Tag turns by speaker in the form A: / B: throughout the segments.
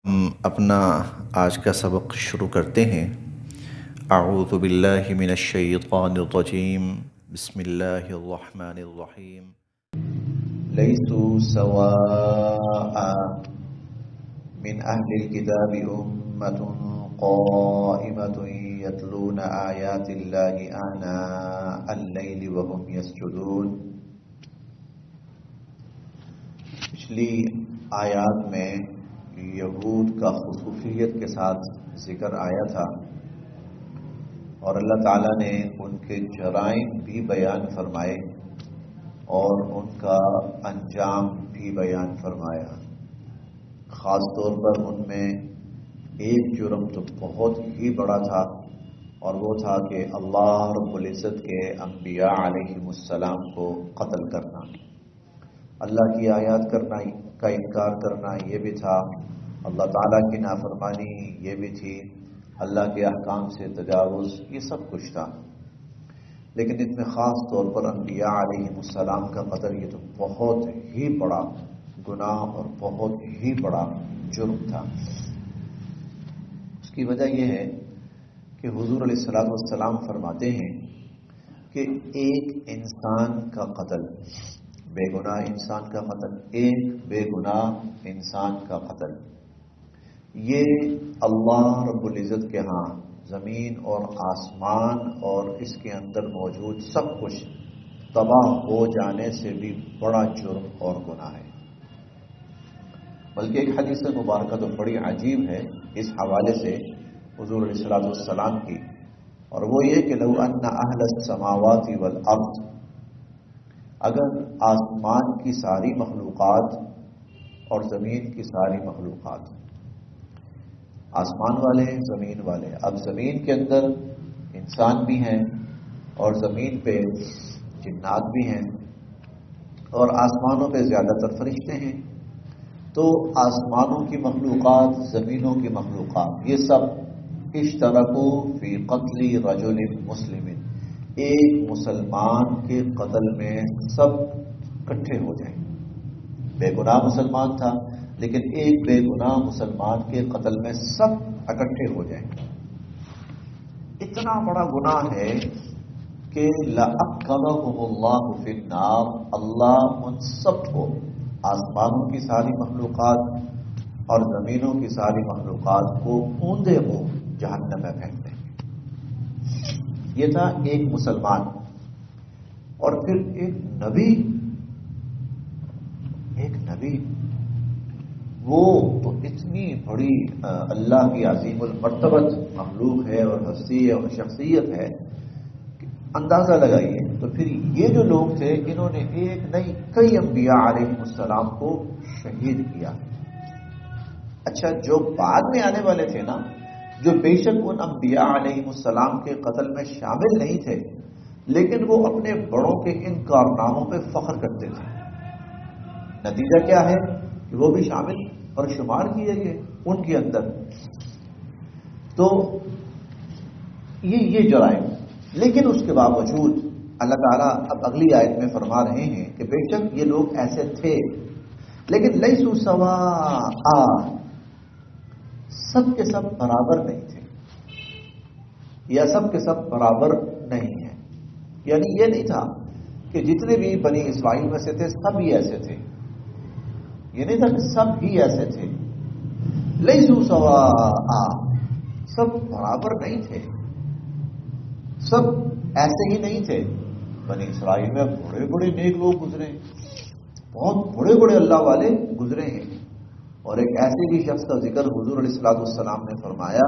A: ہم اپنا آج کا سبق شروع کرتے ہیں۔ اعوذ باللہ من الشیطان الرجیم، بسم اللہ الرحمن الرحیم۔ لیسوا سواء من اہل الكتاب امۃ قائمۃ یتلون آیات اللہ آناء اللیل وهم یسجدون۔ پچھلی آیات میں یہود کا خصوصیت کے ساتھ ذکر آیا تھا اور اللہ تعالیٰ نے ان کے جرائم بھی بیان فرمائے اور ان کا انجام بھی بیان فرمایا۔ خاص طور پر ان میں ایک جرم تو بہت ہی بڑا تھا اور وہ تھا کہ اللہ رب العزت کے انبیاء علیہم السلام کو قتل کرنا، اللہ کی آیات کا انکار کرنا یہ بھی تھا، اللہ تعالیٰ کی نافرمانی یہ بھی تھی، اللہ کے احکام سے تجاوز، یہ سب کچھ تھا۔ لیکن اس میں خاص طور پر انبیاء علیہم السلام کا قتل یہ تو بہت ہی بڑا گناہ اور بہت ہی بڑا جرم تھا۔ اس کی وجہ یہ ہے کہ حضور علیہ الصلوۃ والسلام فرماتے ہیں کہ ایک انسان کا قتل، بے گناہ انسان کا قتل، ایک بے گناہ انسان کا قتل، یہ اللہ رب العزت کے ہاں زمین اور آسمان اور اس کے اندر موجود سب کچھ تباہ ہو جانے سے بھی بڑا جرم اور گناہ ہے۔ بلکہ ایک حدیث مبارکہ تو بڑی عجیب ہے اس حوالے سے حضور علیہ الصلوۃ والسلام کی، اور وہ یہ کہ لو ان اہل السماوات والارض، اگر آسمان کی ساری مخلوقات اور زمین کی ساری مخلوقات، آسمان والے زمین والے، اب زمین کے اندر انسان بھی ہیں اور زمین پہ جنات بھی ہیں اور آسمانوں پہ زیادہ تر فرشتے ہیں، تو آسمانوں کی مخلوقات، زمینوں کی مخلوقات، یہ سب اشترکوا فی قتل رجل مسلم، ایک مسلمان کے قتل میں سب اکٹھے ہو جائیں۔ بے گناہ مسلمان تھا لیکن ایک بے گناہ مسلمان کے قتل میں سب اکٹھے ہو جائیں۔ اتنا بڑا گناہ ہے کہ لَأَكَّبَهُمُ اللَّهُ فِي النَّارِ، اللہ ان سب کو، آسمانوں کی ساری مخلوقات اور زمینوں کی ساری مخلوقات کو اوندے منہ جہنم میں پھینک دیں گے۔ یہ تھا ایک مسلمان، اور پھر ایک نبی، وہ تو اتنی بڑی اللہ کی عظیم المرتبت مخلوق ہے اور ہستی ہے اور شخصیت ہے کہ اندازہ لگائیے۔ تو پھر یہ جو لوگ تھے انہوں نے ایک نہیں کئی انبیاء علیہ السلام کو شہید کیا۔ اچھا، جو بعد میں آنے والے تھے نا، جو بے شک ان انبیاء علیہ السلام کے قتل میں شامل نہیں تھے لیکن وہ اپنے بڑوں کے ان کارناموں پہ فخر کرتے تھے، نتیجہ کیا ہے کہ وہ بھی شامل اور شمار کیے گئے ان کے اندر۔ تو یہ جرائم، لیکن اس کے باوجود اللہ تعالیٰ اب اگلی آیت میں فرما رہے ہیں کہ بے شک یہ لوگ ایسے تھے لیکن لیسوا سواء، سب کے سب برابر نہیں تھے یا سب کے سب برابر نہیں ہیں، یعنی یہ نہیں تھا کہ جتنے بھی بنی اسرائیل میں سے تھے سب ہی ایسے تھے، یہ نہیں تھا کہ سب ہی ایسے تھے۔ لیسوا سواء، سب برابر نہیں تھے، سب ایسے ہی نہیں تھے۔ بنی اسرائیل میں بڑے بڑے نیک لوگ گزرے، بہت بڑے بڑے اللہ والے گزرے ہیں، اور ایک ایسے بھی شخص کا ذکر حضور علیہ الصلوۃ والسلام نے فرمایا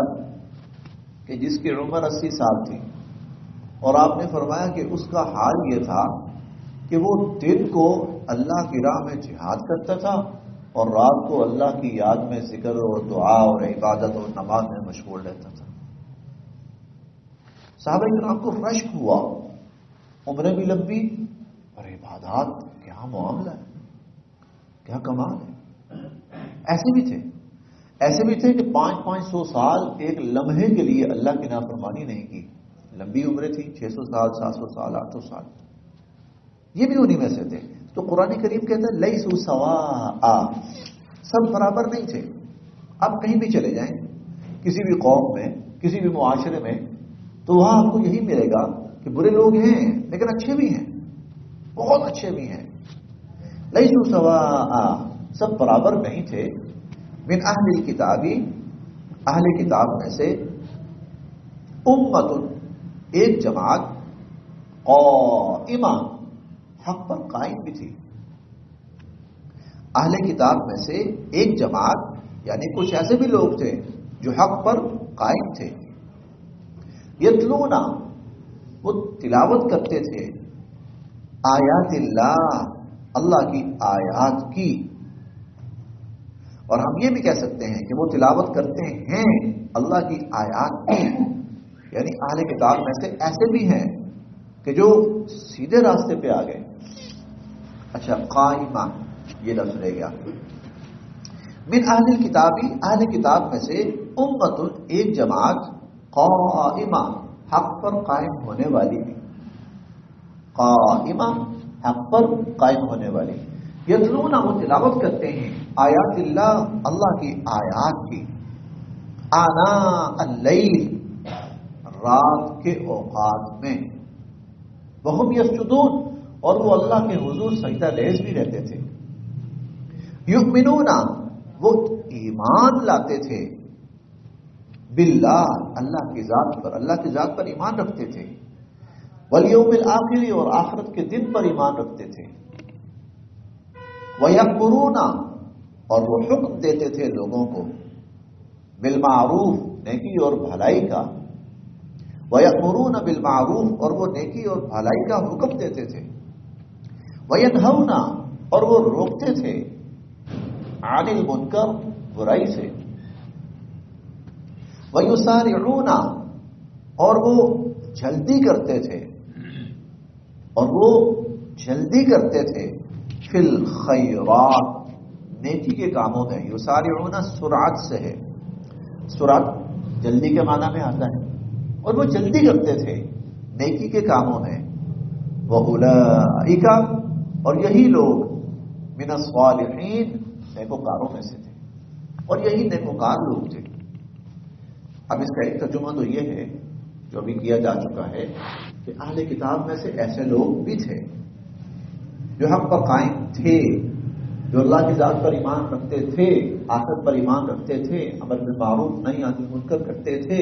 A: کہ جس کی عمر 80 سال تھی، اور آپ نے فرمایا کہ اس کا حال یہ تھا کہ وہ دن کو اللہ کی راہ میں جہاد کرتا تھا اور رات کو اللہ کی یاد میں ذکر اور دعا اور عبادت اور نماز میں مشغول رہتا تھا۔ صحابہ کرام کو رشک ہوا، عمریں بھی لمبی اور عبادات، کیا معاملہ ہے، کیا کمال ہے۔ ایسے بھی تھے کہ 500 سال ایک لمحے کے لیے اللہ کی نافرمانی نہیں کی، لمبی عمریں تھی، 600 سال، 700 سال، 800 سال، یہ بھی انہی میں سے تھے۔ تو قرآن کریم کہتا ہے لیسوا سواء، سب برابر نہیں تھے۔ آپ کہیں بھی چلے جائیں، کسی بھی قوم میں، کسی بھی معاشرے میں، تو وہاں آپ کو یہی ملے گا کہ برے لوگ ہیں لیکن اچھے بھی ہیں، بہت اچھے بھی ہیں. لیسوا سواء، سب برابر نہیں تھے. من اہل الکتابی، اہل کتاب میں سے، امت، ایک جماعت، قائمہ، حق پر قائم بھی تھی. اہل کتاب میں سے ایک جماعت یعنی کچھ ایسے بھی لوگ تھے جو حق پر قائم تھے. یتلونا، وہ تلاوت کرتے تھے، آیات اللہ، اللہ کی آیات کی. اور ہم یہ بھی کہہ سکتے ہیں کہ وہ تلاوت کرتے ہیں اللہ کی آیات کی، یعنی اہل کتاب میں سے ایسے بھی ہیں کہ جو سیدھے راستے پہ آ گئے. اچھا، قائمہ یہ لفظ رہ گیا. من اہل کتابی، اہل کتاب میں سے، امت، ایک جماعت، قائمہ، حق پر قائم ہونے والی بھی. قائمہ، حق پر قائم ہونے والی. یتلون، وہ تلاوت کرتے ہیں، آیات اللہ، اللہ کی آیات کی. آناء اللیل، رات کے اوقات میں. وہم یسجدون، اور وہ اللہ کے حضور سجدہ ریز بھی رہتے تھے. یؤمنون، وہ ایمان لاتے تھے، باللہ، اللہ کی ذات پر، اللہ کی ذات پر ایمان رکھتے تھے. والیوم الآخر، اور آخرت کے دن پر ایمان رکھتے تھے. وَيَأْمُرُونَ، اور وہ حکم دیتے تھے لوگوں کو، بالمعروف، نیکی اور بھلائی کا. وَيَأْمُرُونَ بِالْمَعْرُوفِ، اور وہ نیکی اور بھلائی کا حکم دیتے تھے. وَيَنْهَوْنَ، اور وہ روکتے تھے، عَنِ الْمُنْکَرِ، برائی سے. وَيُسَارِعُونَ، اور وہ جلدی کرتے تھے، اور وہ جلدی کرتے تھے، فی الخیرات، نیکی کے کاموں میں. یسارعون سرعت سے ہے، سرعت جلدی کے معنی میں آتا ہے، اور وہ جلدی کرتے تھے نیکی کے کاموں میں. وَأُولَئِکَ، اور یہی لوگ، من الصالحین، نیکوکاروں میں سے تھے، اور یہی نیکوکار لوگ تھے. اب اس کا ایک ترجمہ تو یہ ہے جو ابھی کیا جا چکا ہے کہ اہل کتاب میں سے ایسے لوگ بھی تھے جو حق پر قائم تھے، جو اللہ کی ذات پر ایمان رکھتے تھے، آخرت پر ایمان رکھتے تھے، امر بالمعروف نہی عن المنکر کرتے تھے،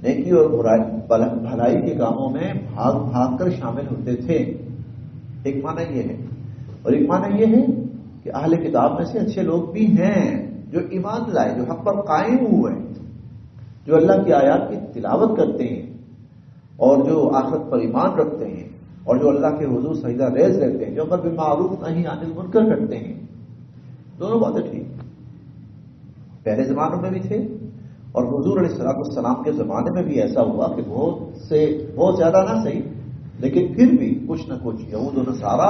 A: نیکی اور بھلائی کے کاموں میں بھاگ بھاگ کر شامل ہوتے تھے. ایک معنی یہ ہے، اور ایک معنی یہ ہے کہ اہل کتاب میں سے اچھے لوگ بھی ہیں جو ایمان لائے، جو حق پر قائم ہوئے، جو اللہ کی آیات کی تلاوت کرتے ہیں، اور جو آخرت پر ایمان رکھتے ہیں، اور جو اللہ کے حضور سجدہ ریز رہتے ہیں، جو امر بالمعروف نہی عن المنکر کرتے ہیں. دونوں باتیں ٹھیک پہلے زمانوں میں بھی تھے، اور حضور علیہ السلام کے زمانے میں بھی ایسا ہوا کہ بہت زیادہ نہ صحیح، لیکن پھر بھی کچھ نہ کچھ یہود و نصارہ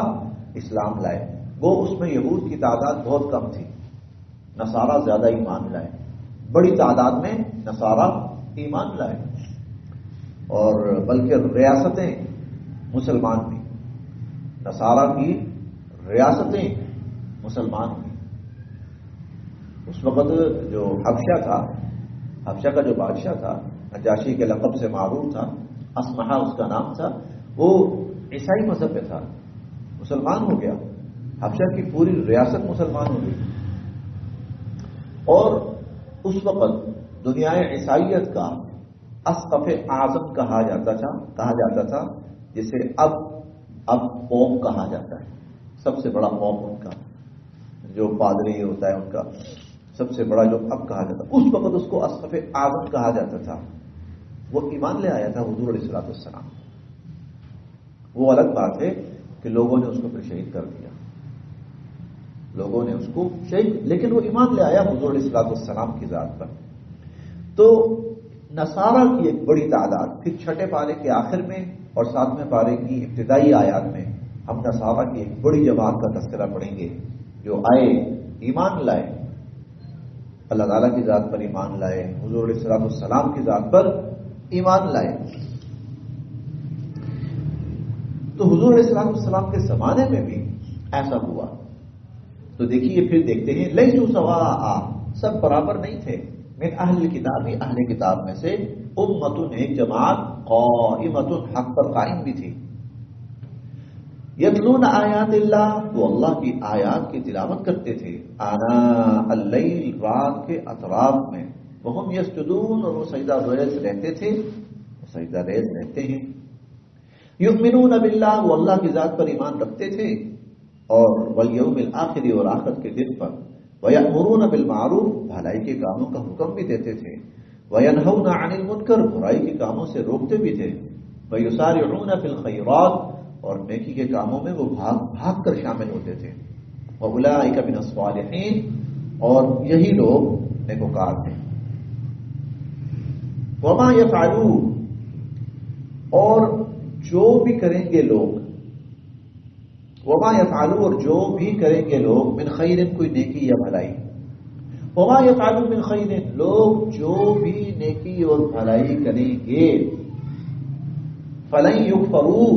A: اسلام لائے. وہ اس میں یہود کی تعداد بہت کم تھی، نصارہ زیادہ ایمان لائے. بڑی تعداد میں نصارہ ایمان لائے، اور بلکہ ریاستیں مسلمان بھی، نصارہ کی ریاستیں مسلمان ہوئی. اس وقت جو حبشہ تھا، حبشہ کا جو بادشاہ تھا، نجاشی کے لقب سے معروف تھا، اسمحہ اس کا نام تھا، وہ عیسائی مذہب پہ تھا، مسلمان ہو گیا. حبشہ کی پوری ریاست مسلمان ہو گئی. اور اس وقت دنیائے عیسائیت کا اسقف اعظم کہا جاتا تھا، جسے اب قوم کہا جاتا ہے. سب سے بڑا قوم ان کا جو پادری ہوتا ہے، ان کا سب سے بڑا جو اب کہا جاتا، اس وقت اس کو اسقف اعظم کہا جاتا تھا. وہ ایمان لے آیا تھا حضور علیہ السلام. وہ الگ بات ہے کہ لوگوں نے اس کو پھر شہید کر دیا، لوگوں نے اس کو شہید، لیکن وہ ایمان لے آیا حضور علیہ السلام کی ذات پر. تو نصارہ کی ایک بڑی تعداد، پھر چھٹے پارے کے آخر میں اور 7ویں پارے کی ابتدائی آیات میں ہم نصارہ کی ایک بڑی جماعت کا تذکرہ پڑھیں گے جو آئے، ایمان لائے، اللہ تعالیٰ کی ذات پر ایمان لائے، حضور علیہ السلام کی ذات پر ایمان لائے. تو حضور علیہ السلام کے زمانے میں بھی ایسا ہوا. تو دیکھیے، پھر دیکھتے ہیں، لیسوا سواء، سب برابر نہیں تھے. من اہل کتاب، اہل کتاب میں سے امتن ایک جماعت قائمتن حق پر قائم بھی تھی. یتلون آیات اللہ، وہ اللہ کی آیات کی تلاوت کرتے تھے. آناء اللیل، رات کے اطراف میں. وہم یسجدون، اور وہ سجدہ ریز رہتے تھے، سجدہ ریز رہتے ہیں. یؤمنون باللہ، وہ اللہ کی ذات پر ایمان رکھتے تھے، اور والیوم الآخر، اور آخرت کے دن پر. وَيَأْمُرُونَ بِالْمَعْرُوفِ، بھلائی کے کاموں کا حکم بھی دیتے تھے. وَيَنْهَوْنَ عَنِ الْمُنْكَرِ، برائی کے کاموں سے روکتے بھی تھے. وَيُسَارِعُونَ فِي الْخَيْرَاتِ، اور نیکی کے کاموں میں وہ بھاگ بھاگ کر شامل ہوتے تھے. وَأُولَٰئِكَ مِنَ الصَّالِحِينَ، اور یہی لوگ نیکوکار تھے. وَمَا يَفْعَلُونَ، اور جو بھی کریں گے لوگ، وما یفعلوا، اور جو بھی کریں گے لوگ، من خیر، کوئی نیکی یا بھلائی. وما یفعلوا من خیر، لوگ جو بھی نیکی اور بھلائی کریں گے، فلن یکفروا،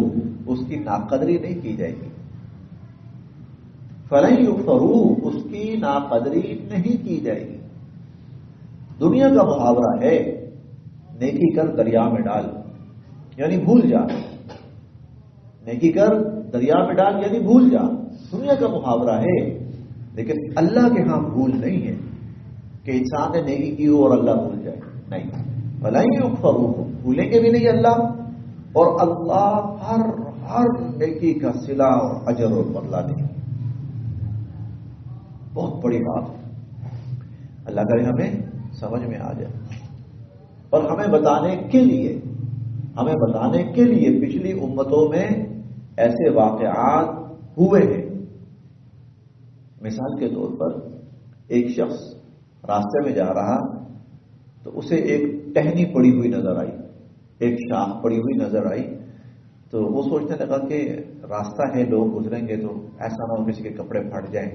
A: اس کی ناقدری نہیں کی جائے گی. فلن یکفروا، اس کی ناقدری نہیں کی جائے گی. دنیا کا محاورہ ہے نیکی کر دریا میں ڈال، یعنی بھول جا. نیکی کر دریا میں ڈال یعنی بھول جا، دنیا کا محاورہ ہے. لیکن اللہ کے ہاں بھول نہیں ہے کہ انسان نے نیکی کی ہو اور اللہ بھول جائے، نہیں. بھلا ہی یکفروا، بھولیں گے بھی نہیں اللہ. اور اللہ ہر نیکی کا صلہ اور اجر اور بدلہ دے. بہت بڑی بات ہے، اللہ کرے ہمیں سمجھ میں آ جائے. اور ہمیں بتانے کے لیے پچھلی امتوں میں ایسے واقعات ہوئے ہیں. مثال کے طور پر ایک شخص راستے میں جا رہا تو اسے ایک ٹہنی پڑی ہوئی نظر آئی، ایک شاخ پڑی ہوئی نظر آئی. تو وہ سوچنے لگا کہ راستہ ہے، لوگ گزریں گے تو ایسا نہ ہو کسی کے کپڑے پھٹ جائیں.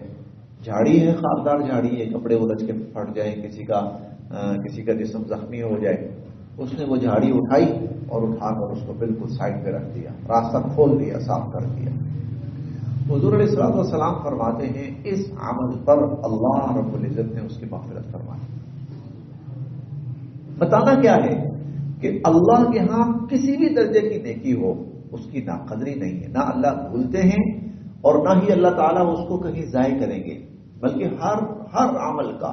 A: جھاڑی ہے، خاردار جھاڑی ہے، کپڑے الجھ کے پھٹ جائیں، کسی کا جسم زخمی ہو جائے. اس نے وہ جھاڑی اٹھائی اور اٹھا کر اس کو بالکل سائڈ پہ رکھ دیا، راستہ کھول دیا، صاف کر دیا. حضور علیہ الصلوۃ والسلام فرماتے ہیں اس عمل پر اللہ رب العزت نے اس کی مغفرت فرمائی. بتانا کیا ہے کہ اللہ کے ہاں کسی بھی درجے کی نیکی ہو اس کی ناقدری نہیں ہے. نہ اللہ بھولتے ہیں اور نہ ہی اللہ تعالیٰ اس کو کہیں ضائع کریں گے، بلکہ ہر عمل کا،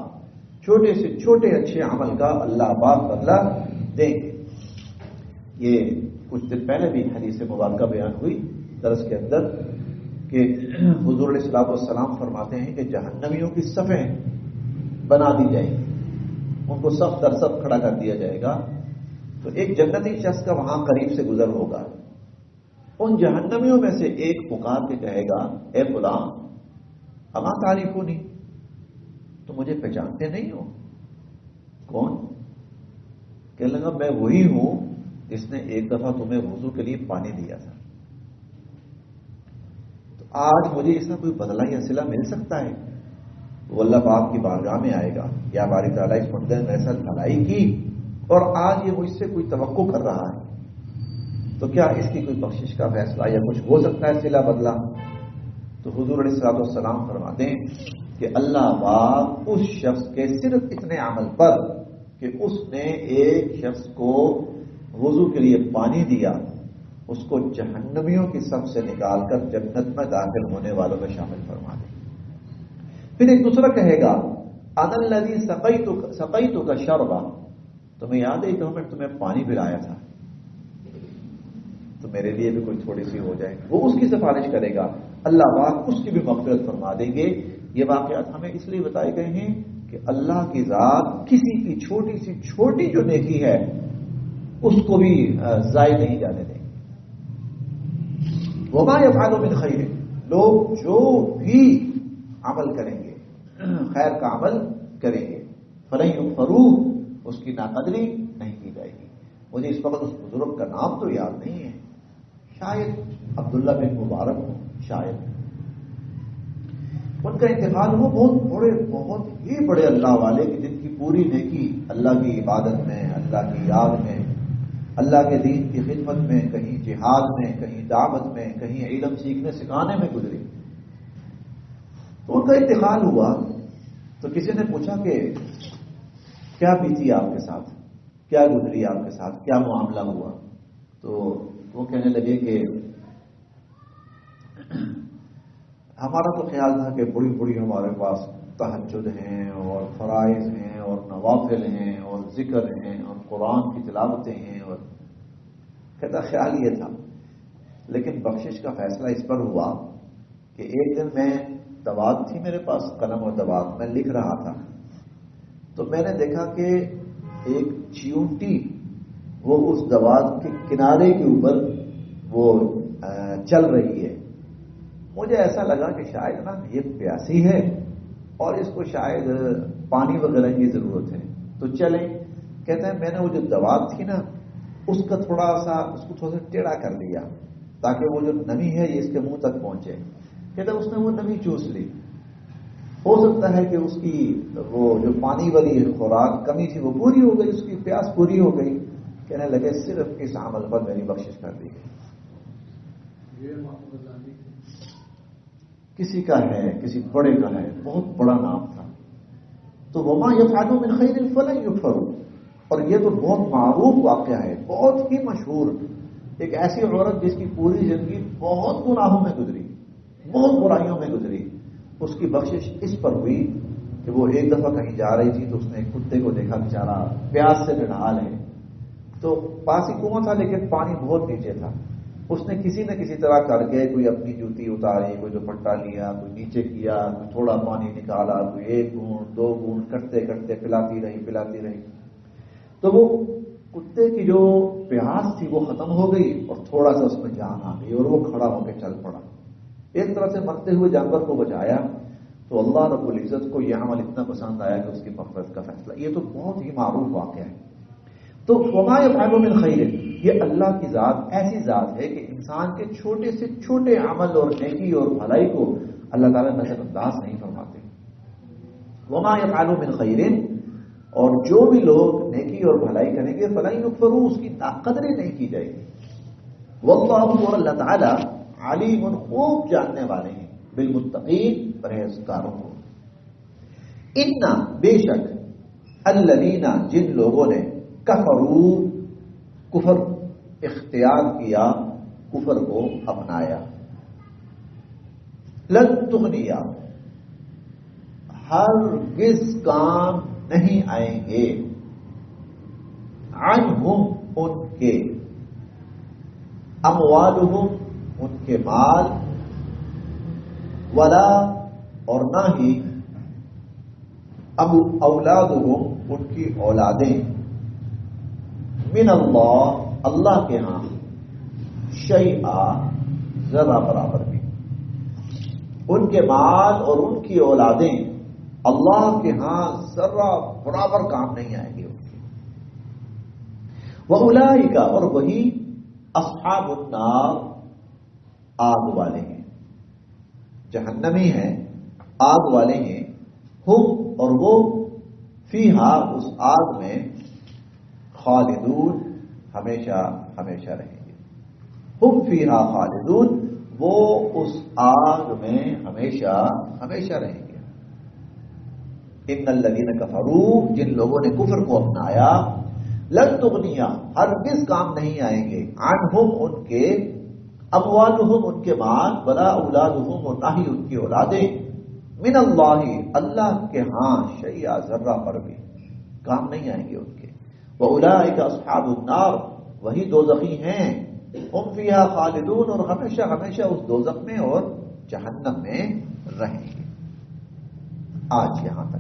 A: چھوٹے سے چھوٹے اچھے عمل کا اللہ پاک بدلہ دیں گے. یہ کچھ دن پہلے بھی حدیث مبارکہ بیان ہوئی درس کے اندر کہ حضور علیہ الصلوۃ والسلام فرماتے ہیں کہ جہنمیوں کی صفیں بنا دی جائیں گی، ان کو صف در صف کھڑا کر دیا جائے گا. تو ایک جنتی شخص کا وہاں قریب سے گزر ہوگا. ان جہنمیوں میں سے ایک پکار کے کہے گا، اے فلاں اما تعریفونی، تو مجھے پہچانتے نہیں ہو؟ کون؟ کہنے لگا میں وہی ہوں جس نے ایک دفعہ تمہیں وضو کے لیے پانی دیا تھا. تو آج مجھے اس کا کوئی بدلہ یا صلہ مل سکتا ہے؟ وہ اللہ پاک کی بارگاہ میں آئے گا، یا باری تعالیٰ اس بندے نے ایسا بھلائی کی اور آج یہ مجھ سے کوئی توقع کر رہا ہے، تو کیا اس کی کوئی بخشش کا فیصلہ یا کچھ ہو سکتا ہے صلہ بدلہ؟ تو حضور علیہ الصلوۃ والسلام فرماتے ہیں کہ اللہ پاک اس شخص کے صرف اتنے عمل پر کہ اس نے ایک شخص کو وضو کے لیے پانی دیا، اس کو جہنمیوں کی صف سے نکال کر جنت میں داخل ہونے والوں میں شامل فرما دے. پھر ایک دوسرا کہے گا، انا الذی سقیتک شربا، تمہیں یاد ہے کہ میں تمہیں پانی پلایا تھا، تو میرے لیے بھی کوئی تھوڑی سی ہو جائے. وہ اس کی سفارش کرے گا، اللہ پاک اس کی بھی مغفرت فرما دیں گے. یہ واقعات ہمیں اس لیے بتائے گئے ہیں کہ اللہ کی ذات کسی کی چھوٹی سی چھوٹی جو نیکی ہے اس کو بھی ضائع نہیں جانے دیں. وما یفعل من خیر، لوگ جو بھی عمل کریں گے، خیر کا عمل کریں گے، فلن یکفروا، اس کی ناقدری نہیں کی جائے گی. مجھے اس وقت اس بزرگ کا نام تو یاد نہیں ہے، شاید عبداللہ بن مبارک ہو، شاید ان کا انتقال ہو. بہت ہی بڑے اللہ والے کہ جن کی پوری نیکی اللہ کی عبادت میں، اللہ کی یاد میں، اللہ کے دین کی خدمت میں، کہیں جہاد میں، کہیں دعوت میں، کہیں علم سیکھنے سکھانے میں گزری. تو ان کا انتقال ہوا تو کسی نے پوچھا کہ کیا بیتی آپ کے ساتھ، کیا گزری آپ کے ساتھ، کیا معاملہ ہوا؟ تو وہ کہنے لگے کہ ہمارا تو خیال تھا کہ بڑی بڑی ہمارے پاس تہجد ہیں اور فرائض ہیں اور نوافل ہیں اور ذکر ہیں اور قرآن کی تلاوتیں ہیں، اور کہتا خیال یہ تھا، لیکن بخشش کا فیصلہ اس پر ہوا کہ ایک دن میں دوات تھی میرے پاس، قلم اور دوات، میں لکھ رہا تھا، تو میں نے دیکھا کہ ایک چیونٹی وہ اس دوات کے کنارے کے اوپر وہ چل رہی ہے۔ مجھے ایسا لگا کہ شاید نا یہ پیاسی ہے اور اس کو شاید پانی وغیرہ کی ضرورت ہے، تو چلیں۔ کہتے ہیں میں نے وہ جو دوات تھی نا اس کو تھوڑا سا ٹیڑھا کر دیا تاکہ وہ جو نمی ہے یہ اس کے منہ تک پہنچے۔ کہتے ہیں اس نے وہ نمی چوس لی، ہو سکتا ہے کہ اس کی وہ جو پانی والی خوراک کمی تھی وہ پوری ہو گئی، اس کی پیاس پوری ہو گئی۔ کہنے لگے صرف اس عمل پر میری بخشش کر دی گئی۔ کسی کا ہے، کسی بڑے کا ہے، بہت بڑا نام تھا، تو وما یفعلوا من خیر فلن یکفروا، اور یہ تو بہت معروف واقعہ ہے، بہت ہی مشہور۔ ایک ایسی عورت جس کی پوری زندگی بہت گناہوں میں گزری، بہت برائیوں میں گزری، اس کی بخشش اس پر ہوئی کہ وہ ایک دفعہ کہیں جا رہی تھی تو اس نے ایک کتے کو دیکھا، بیچارہ پیاس سے نڈال ہے، تو پاس ہی کنواں تھا لیکن پانی بہت نیچے تھا۔ اس نے کسی نہ کسی طرح کر کے کوئی اپنی جوتی اتاری، کوئی دوپٹہ لیا، کوئی نیچے کیا، کوئی تھوڑا پانی نکالا، کوئی ایک گھونٹ دو گھونٹ کرتے کرتے پلاتی رہی۔ تو وہ کتے کی جو پیاس تھی وہ ختم ہو گئی اور تھوڑا سا اس میں جان آ گئی اور وہ کھڑا ہو کے چل پڑا، ایک طرح سے مرتے ہوئے جانور کو بچایا۔ تو اللہ رب العزت کو یہ عمل اتنا پسند آیا کہ اس کی مغفرت کا فیصلہ، یہ تو بہت ہی معروف واقعہ ہے۔ تو وما یفعلوا من خیر، یہ اللہ کی ذات ایسی ذات ہے کہ انسان کے چھوٹے سے چھوٹے عمل اور نیکی اور بھلائی کو اللہ تعالیٰ نظر انداز نہیں فرماتے۔ وما یفعلوا من خیر، اور جو بھی لوگ نیکی اور بھلائی کریں گے فلن یکفروا، اس کی ناقدری نہیں کی جائے گی۔ واللہ، اور اللہ تعالیٰ علیم، خوب جاننے والے ہیں، بالمتقین، پرہیزگاروں کو۔ انا، بے شک، الذین، جن لوگوں نے کفروا، کفر اختیار کیا، کفر کو اپنایا، لن تغنیا، ہرگز کام نہیں آئیں گے، عنہم، ان کے، اموالہم، ان کے مال، ولا، اور نہ ہی، اولادہم، ان کی اولادیں، من اللہ، اللہ کے ہاں، شیئا، ذرا برابر بھی، ان کے مال اور ان کی اولادیں اللہ کے ہاں ذرا برابر کام نہیں آئیں گے ان کے۔ وَأُولَئِكَ، اور وہی اصحاب النار، آگ والے ہیں، جہنمی ہیں، آگ والے ہیں، ہم، اور وہ، فیہا، اس آگ میں، خالدون، ہمیشہ ہمیشہ رہیں گے، ہم فیہا خالدون، وہ اس آگ میں ہمیشہ ہمیشہ رہیں گے۔ ان الذین کفروا، جن لوگوں نے کفر کو اپنایا، لن تغنیا، ہرگز کام نہیں آئیں گے، عنہم، ان کے، اموالہم، ان کے مال، ولا اولادہم، اور نہ ہی ان کی اولادیں، من اللہ، اللہ کے ہاں، شیئا، ذرہ پر بھی کام نہیں آئیں گے ان کے۔ وَأُولَئِكَ أَصْحَابُ النَّارِ، وہی دوزخی ہیں، ہم فیہا خالدون، اور ہمیشہ ہمیشہ اس دوزخ میں اور جہنم میں رہیں گے۔ آج یہاں تک